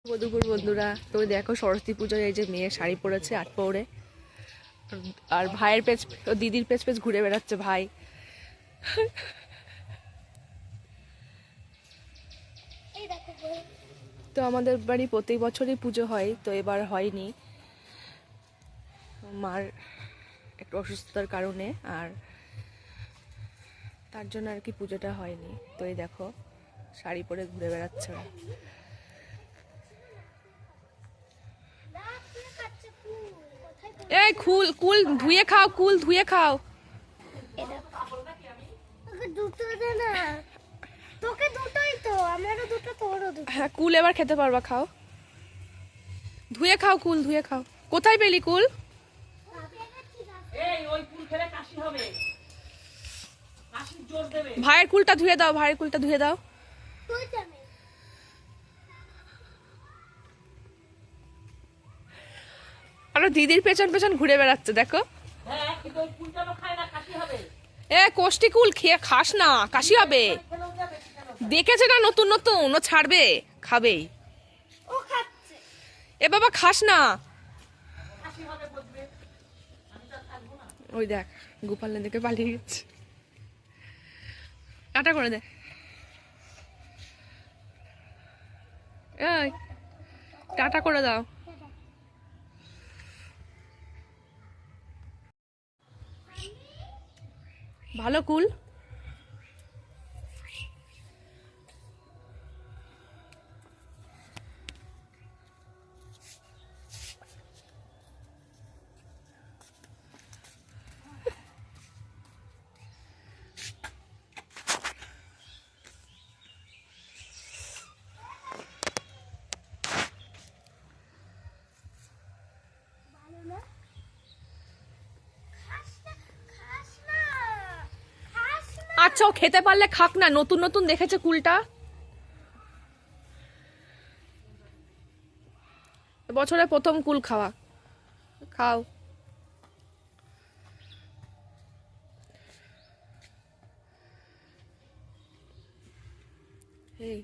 দুপুর বন্ধুরা, তো দেখো সরস্বতী পুজোয় এই যে মেয়ে শাড়ি পরেছে আট পরে, আর ভাইয়ের পেছ দিদির পেছ পেছ ঘুরে বেড়াচ্ছে ভাই। তো আমাদের বাড়ি প্রত্যেক বছরই পুজো হয়, তো এবার হয়নি মার একটু অসুস্থতার কারণে, আর তার জন্য আর কি পুজোটা হয়নি। তো এই দেখো শাড়ি পরে ঘুরে বেড়াচ্ছে ওরা। এই কুল কুল ধুয়ে খাও, কুল ধুয়ে খাও। তোকে দুটোই তো, আমারও দুটো তোরও দুটো। হ্যাঁ, কুল এবার খেতে পারবা, খাও, ধুয়ে খাও, কুল ধুয়ে খাও। কোথায় পেলি কুল? ভাইয়ের কুলটা ধুয়ে দাও, ভাইয়ের কুলটা ধুয়ে দাও। আর দিদির পেছন পেছন ঘুরে বেড়াচ্ছে দেখো। এ কোষ্টি কুল খেয়ে খাস না, কাশি হবে। দেখেছে না নতুন নতুন, ও ছাড়বে, খাবেই। এ বাবা খাস না। ওই দেখ গোপাল দেখে পালিয়ে গেছে। টাটা করে দে। এই টাটা করে দাও। ভালো কুল। আচ্ছা, ও খেতে পারলে খাক না, নতুন নতুন দেখেছে কুলটা। বছরে প্রথম কুল খাওয়া, খাও। এই